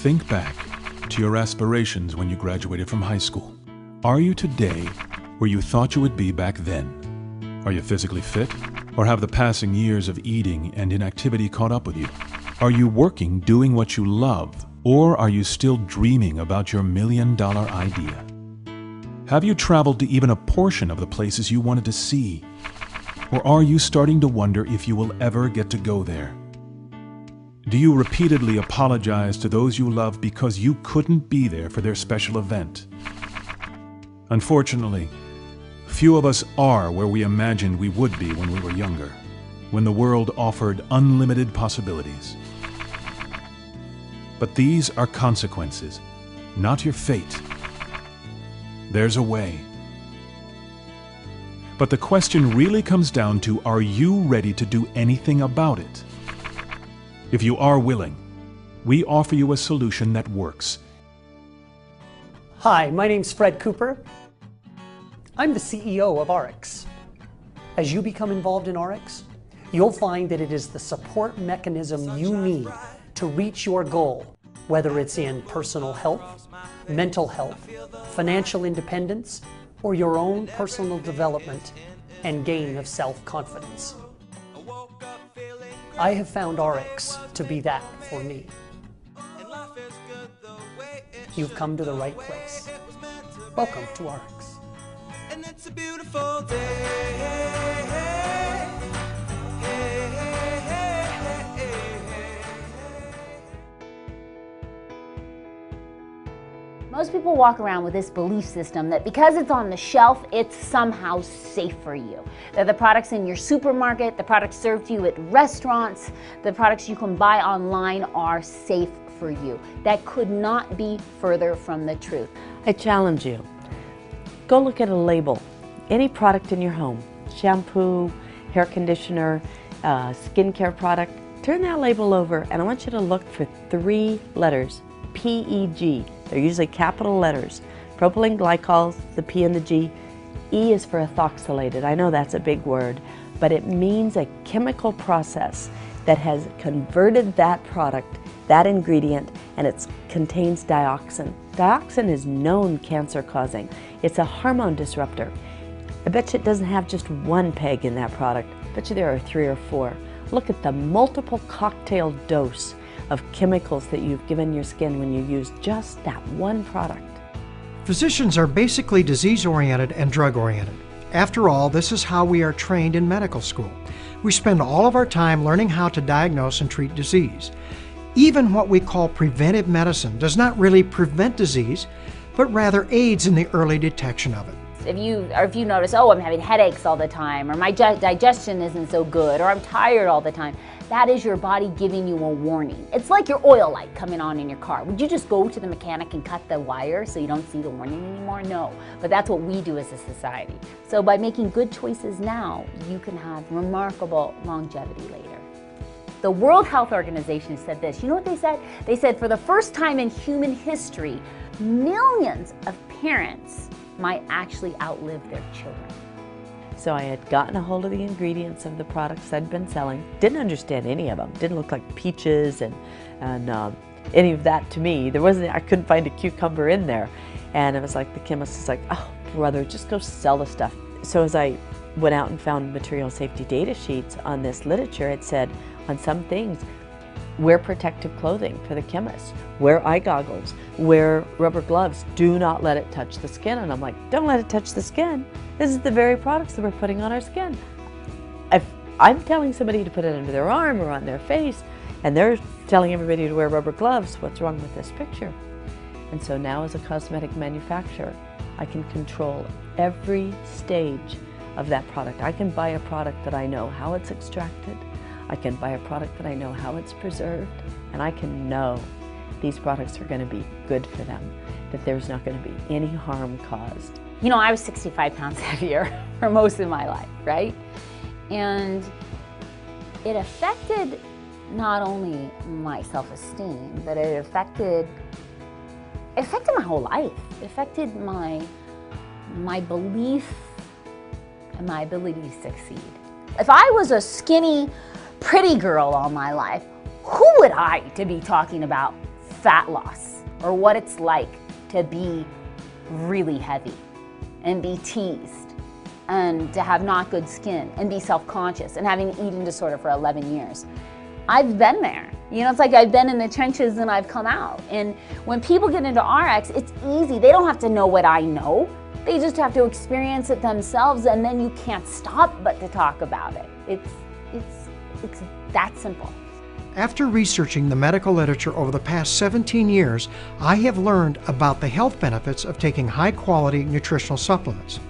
Think back to your aspirations when you graduated from high school. Are you today where you thought you would be back then? Are you physically fit, or have the passing years of eating and inactivity caught up with you? Are you working doing what you love, or are you still dreaming about your million-dollar idea? Have you traveled to even a portion of the places you wanted to see? Or are you starting to wonder if you will ever get to go there? Do you repeatedly apologize to those you love because you couldn't be there for their special event? Unfortunately, few of us are where we imagined we would be when we were younger, when the world offered unlimited possibilities. But these are consequences, not your fate. There's a way. But the question really comes down to, are you ready to do anything about it? If you are willing, we offer you a solution that works. Hi, my name's Fred Cooper. I'm the CEO of Ariix. As you become involved in Ariix, you'll find that it is the support mechanism you need to reach your goal, whether it's in personal health, mental health, financial independence, or your own personal development and gain of self-confidence. I have found Ariix to be that for me. You've come to the right place. Welcome to Ariix. And it's a beautiful day. Most people walk around with this belief system that because it's on the shelf, it's somehow safe for you. That the products in your supermarket, the products served to you at restaurants, the products you can buy online are safe for you. That could not be further from the truth. I challenge you. Go look at a label. Any product in your home, shampoo, hair conditioner, skincare product, turn that label over and I want you to look for 3 letters, PEG. They're usually capital letters. Propylene glycol, the P and the G. E is for ethoxylated. I know that's a big word, but it means a chemical process that has converted that product, that ingredient, and it contains dioxin. Dioxin is known cancer-causing. It's a hormone disruptor. I bet you it doesn't have just 1 peg in that product. I bet you there are 3 or 4. Look at the multiple cocktail dose of chemicals that you've given your skin when you use just that 1 product. Physicians are basically disease-oriented and drug-oriented. After all, this is how we are trained in medical school. We spend all of our time learning how to diagnose and treat disease. Even what we call preventive medicine does not really prevent disease, but rather aids in the early detection of it. If you notice, oh, I'm having headaches all the time, or my digestion isn't so good, or I'm tired all the time, that is your body giving you a warning. It's like your oil light coming on in your car. Would you just go to the mechanic and cut the wire so you don't see the warning anymore? No, but that's what we do as a society. So by making good choices now, you can have remarkable longevity later. The World Health Organization said this. You know what they said? They said for the first time in human history, millions of parents might actually outlive their children. So I had gotten a hold of the ingredients of the products I'd been selling. Didn't understand any of them. Didn't look like peaches and any of that to me. I couldn't find a cucumber in there. And it was like the chemist was like, oh brother, just go sell the stuff. So as I went out and found material safety data sheets on this literature, it said on some things, wear protective clothing for the chemists, wear eye goggles, wear rubber gloves, do not let it touch the skin. And I'm like, don't let it touch the skin. This is the very products that we're putting on our skin. If I'm telling somebody to put it under their arm or on their face, and they're telling everybody to wear rubber gloves, what's wrong with this picture? And so now as a cosmetic manufacturer, I can control every stage of that product. I can buy a product that I know how it's extracted. I can buy a product that I know how it's preserved, and I can know these products are going to be good for them, that there's not going to be any harm caused. You know, I was 65 pounds heavier for most of my life, right? And it affected not only my self-esteem, but it affected my whole life. It affected my belief and my ability to succeed. If I was a skinny, pretty girl all my life, who would I to be talking about fat loss or what it's like to be really heavy and be teased and to have not good skin and be self-conscious and having an eating disorder for 11 years. I've been there. You know, it's like I've been in the trenches and I've come out. And when people get into RX, it's easy. They don't have to know what I know. They just have to experience it themselves, and then you can't stop but to talk about it. It's that simple. After researching the medical literature over the past 17 years, I have learned about the health benefits of taking high-quality nutritional supplements.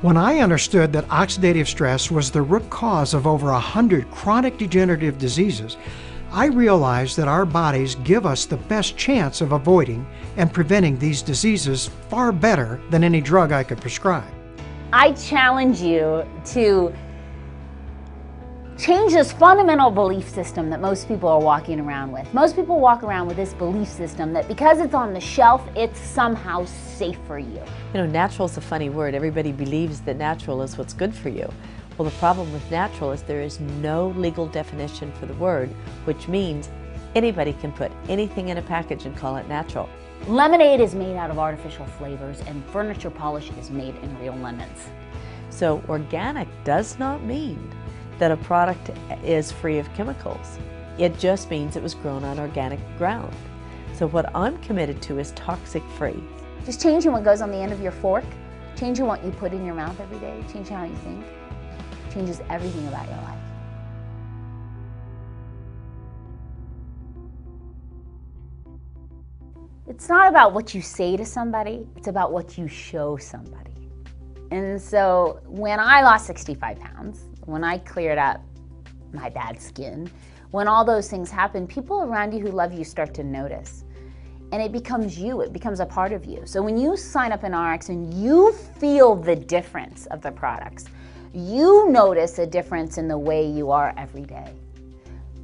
When I understood that oxidative stress was the root cause of over 100 chronic degenerative diseases, I realized that our bodies give us the best chance of avoiding and preventing these diseases far better than any drug I could prescribe. I challenge you to change this fundamental belief system that most people are walking around with. Most people walk around with this belief system that because it's on the shelf, it's somehow safe for you. You know, natural is a funny word. Everybody believes that natural is what's good for you. Well, the problem with natural is there is no legal definition for the word, which means anybody can put anything in a package and call it natural. Lemonade is made out of artificial flavors, and furniture polish is made in real lemons. So organic does not mean that a product is free of chemicals. It just means it was grown on organic ground. So what I'm committed to is toxic free. Just changing what goes on the end of your fork, changing what you put in your mouth every day, changing how you think, changes everything about your life. It's not about what you say to somebody, it's about what you show somebody. And so when I lost 65 pounds, when I cleared up my bad skin, when all those things happen, people around you who love you start to notice. And it becomes you, it becomes a part of you. So when you sign up in RX and you feel the difference of the products, you notice a difference in the way you are every day,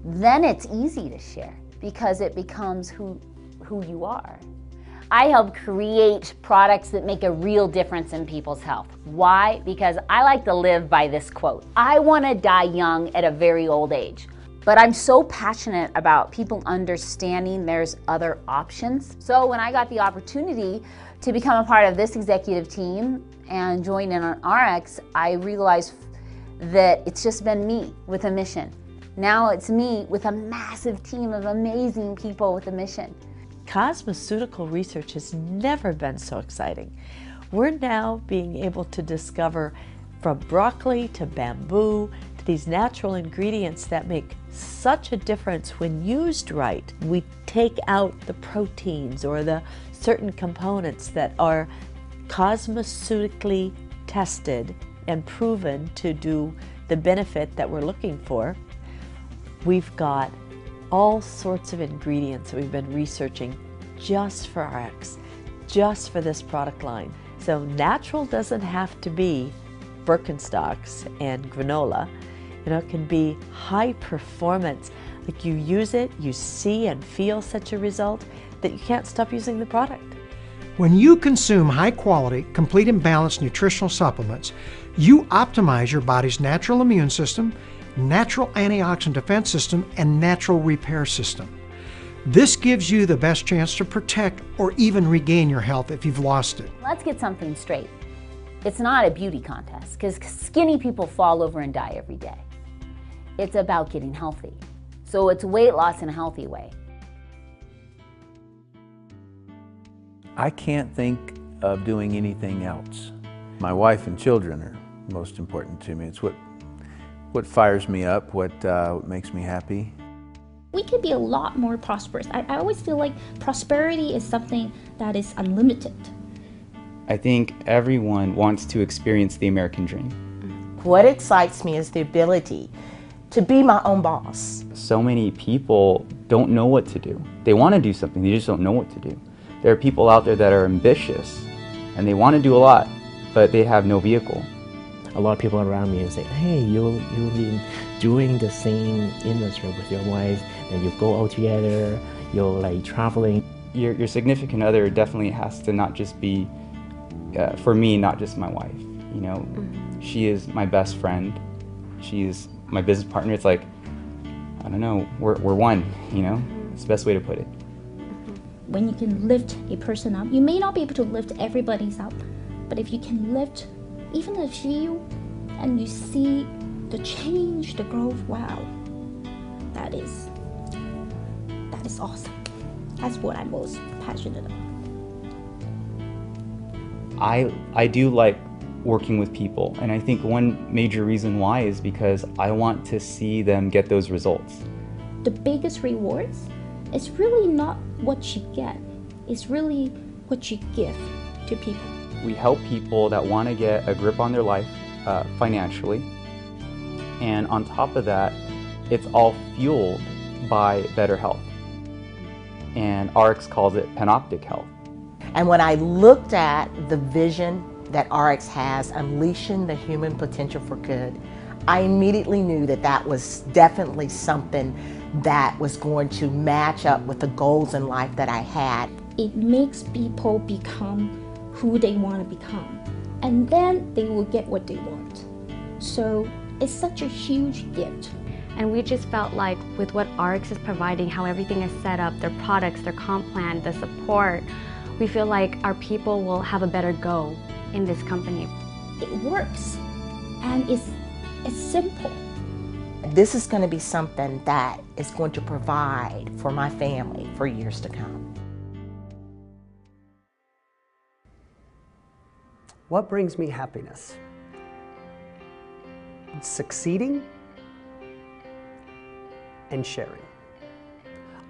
then it's easy to share because it becomes who you are. I help create products that make a real difference in people's health. Why? Because I like to live by this quote. I want to die young at a very old age. But I'm so passionate about people understanding there's other options. So when I got the opportunity to become a part of this executive team and join in on RX, I realized that it's just been me with a mission. Now it's me with a massive team of amazing people with a mission. Cosmeceutical research has never been so exciting. We're now being able to discover from broccoli to bamboo to these natural ingredients that make such a difference when used right. We take out the proteins or the certain components that are cosmeceutically tested and proven to do the benefit that we're looking for. We've got all sorts of ingredients that we've been researching just for RX, just for this product line. So natural doesn't have to be Birkenstocks and granola. You know, it can be high performance. Like you use it, you see and feel such a result that you can't stop using the product. When you consume high quality, complete and balanced nutritional supplements, you optimize your body's natural immune system, natural antioxidant defense system, and natural repair system. This gives you the best chance to protect or even regain your health if you've lost it. Let's get something straight. It's not a beauty contest because skinny people fall over and die every day. It's about getting healthy. So it's weight loss in a healthy way. I can't think of doing anything else. My wife and children are most important to me. It's what fires me up, what makes me happy. We could be a lot more prosperous. I always feel like prosperity is something that is unlimited. I think everyone wants to experience the American dream. What excites me is the ability to be my own boss. So many people don't know what to do. They want to do something, they just don't know what to do. There are people out there that are ambitious and they want to do a lot, but they have no vehicle. A lot of people around me say, hey, you'll be doing the same industry with your wife, and you go out together, you're like traveling. Your significant other definitely has to not just be, for me, not just my wife. You know, she is my best friend. She is my business partner. It's like, I don't know, we're one, you know? It's the best way to put it. when you can lift a person up, you may not be able to lift everybody's up, but if you can lift even a few and you see the change, the growth, wow, that is awesome. That's what I'm most passionate about. I do like working with people, and I think one major reason why is because I want to see them get those results. The biggest rewards is really not what you get, it's really what you give to people. We help people that want to get a grip on their life financially, and on top of that, it's all fueled by better health. And Ariix calls it panoptic health. And when I looked at the vision that Ariix has, unleashing the human potential for good, I immediately knew that that was definitely something that was going to match up with the goals in life that I had. It makes people become who they want to become, and then they will get what they want. So it's such a huge gift. And we just felt like with what Ariix is providing, how everything is set up, their products, their comp plan, the support, we feel like our people will have a better go in this company. It works, and it's simple. This is going to be something that is going to provide for my family for years to come. What brings me happiness? Succeeding and sharing.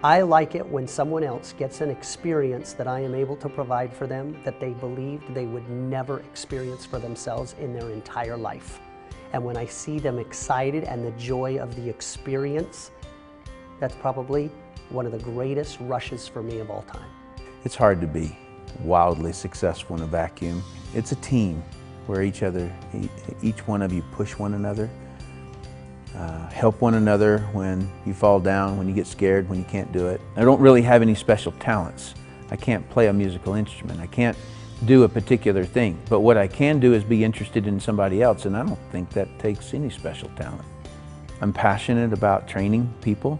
I like it when someone else gets an experience that I am able to provide for them that they believed they would never experience for themselves in their entire life. And when I see them excited and the joy of the experience, that's probably one of the greatest rushes for me of all time. It's hard to be wildly successful in a vacuum. It's a team where each one of you push one another, help one another when you fall down, when you get scared, when you can't do it. I don't really have any special talents. I can't play a musical instrument. I can't do a particular thing. But what I can do is be interested in somebody else, and I don't think that takes any special talent. I'm passionate about training people,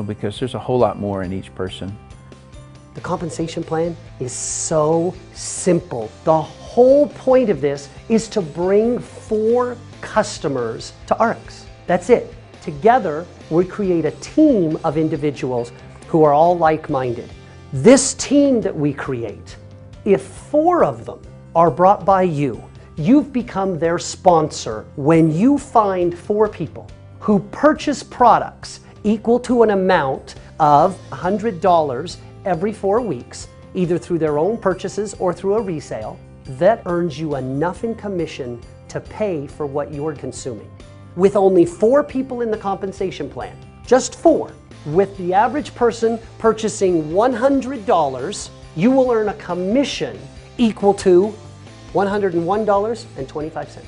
because there's a whole lot more in each person. The compensation plan is so simple. The whole point of this is to bring 4 customers to Ariix. That's it. Together, we create a team of individuals who are all like-minded. This team that we create, if 4 of them are brought by you, you've become their sponsor when you find 4 people who purchase products equal to an amount of $100 every 4 weeks, either through their own purchases or through a resale. That earns you enough in commission to pay for what you're consuming. With only 4 people in the compensation plan, just 4, with the average person purchasing $100, you will earn a commission equal to $101.25.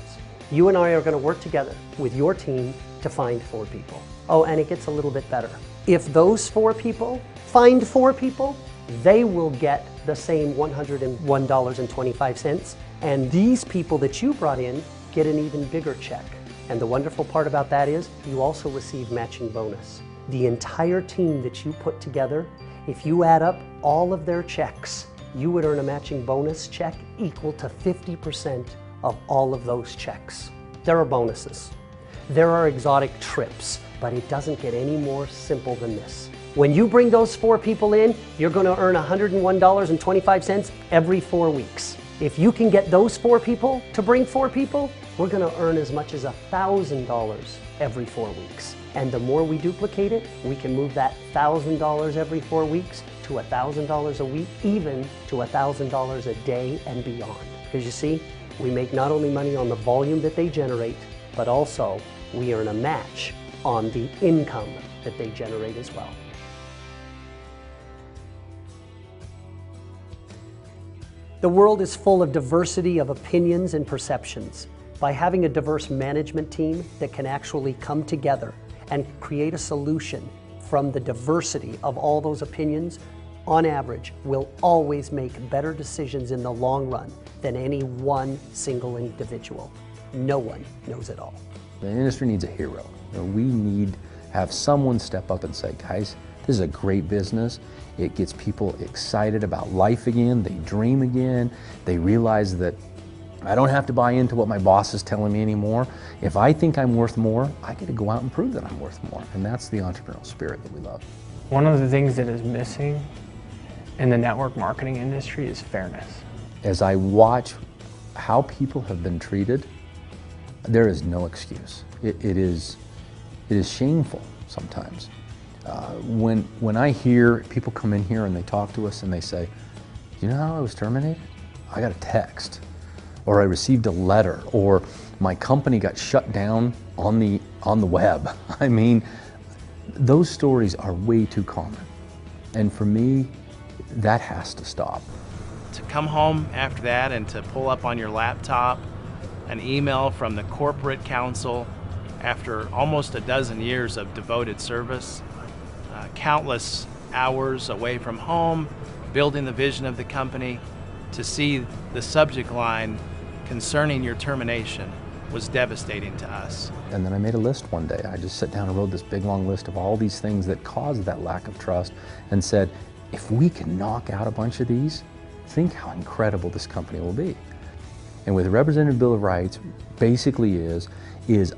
You and I are going to work together with your team to find 4 people. Oh, and it gets a little bit better. If those 4 people find 4 people, they will get the same $101.25, and these people that you brought in get an even bigger check. And the wonderful part about that is you also receive matching bonus. The entire team that you put together, if you add up all of their checks, you would earn a matching bonus check equal to 50% of all of those checks. There are bonuses. There are exotic trips, but it doesn't get any more simple than this. When you bring those 4 people in, you're going to earn $101.25 every 4 weeks. If you can get those 4 people to bring 4 people, we're going to earn as much as $1,000 every 4 weeks. And the more we duplicate it, we can move that $1,000 every 4 weeks to $1,000 a week, even to $1,000 a day and beyond. Because you see, we make not only money on the volume that they generate, but also we earn a match on the income that they generate as well. The world is full of diversity of opinions and perceptions. By having a diverse management team that can actually come together and create a solution from the diversity of all those opinions, on average, we'll always make better decisions in the long run than any one single individual. No one knows it all. The industry needs a hero. We need have someone step up and say, guys, this is a great business. It gets people excited about life again. They dream again. They realize that I don't have to buy into what my boss is telling me anymore. If I think I'm worth more, I get to go out and prove that I'm worth more. And that's the entrepreneurial spirit that we love. One of the things that is missing in the network marketing industry is fairness. As I watch how people have been treated, there is no excuse. It is shameful sometimes. When I hear people come in here and they talk to us and they say, "Do you know how I was terminated? I got a text, or I received a letter, or my company got shut down on the web." I mean, those stories are way too common. And for me, that has to stop. To come home after that and to pull up on your laptop an email from the corporate counsel after almost a dozen years of devoted service, countless hours away from home, building the vision of the company, to see the subject line concerning your termination was devastating to us. And then I made a list one day. I just sat down and wrote this big long list of all these things that caused that lack of trust and said, if we can knock out a bunch of these, think how incredible this company will be. And with the Representative Bill of Rights basically is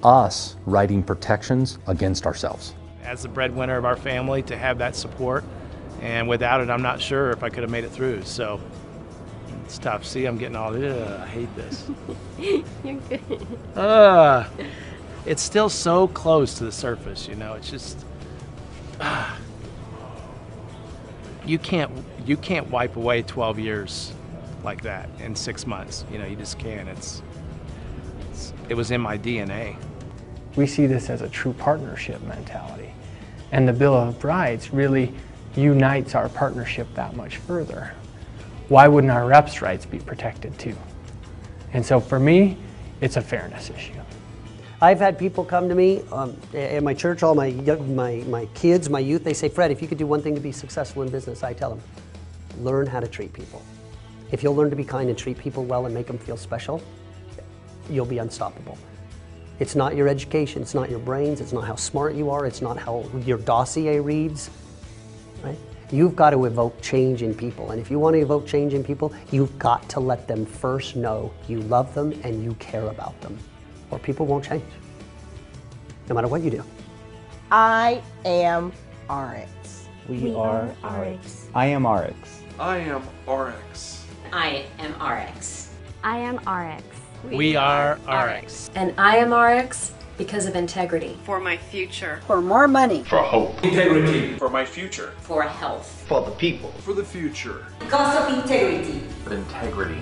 us writing protections against ourselves. As the breadwinner of our family, to have that support, and without it, I'm not sure if I could have made it through. So it's tough. See, I'm getting all, I hate this. You're good. It's still so close to the surface, you know. It's just, you can't wipe away 12 years like that in 6 months. You know, you just can't. It was in my DNA. We see this as a true partnership mentality. And the Bill of Rights really unites our partnership that much further. Why wouldn't our reps' rights be protected too? And so for me, it's a fairness issue. I've had people come to me at my church, all my kids, my youth, they say, Fred, if you could do one thing to be successful in business, I tell them, learn how to treat people. If you'll learn to be kind and treat people well and make them feel special, you'll be unstoppable. It's not your education, it's not your brains, it's not how smart you are, it's not how your dossier reads, right? You've got to evoke change in people, and if you want to evoke change in people, you've got to let them first know you love them and you care about them, or people won't change, no matter what you do. I am Ariix. We are Ariix. I am Ariix. I am Ariix. I am Ariix. I am Ariix. We are Ariix. And I am Ariix because of integrity. For my future. For more money. For hope. Integrity. For my future. For health. For the people. For the future. Because of integrity. For integrity.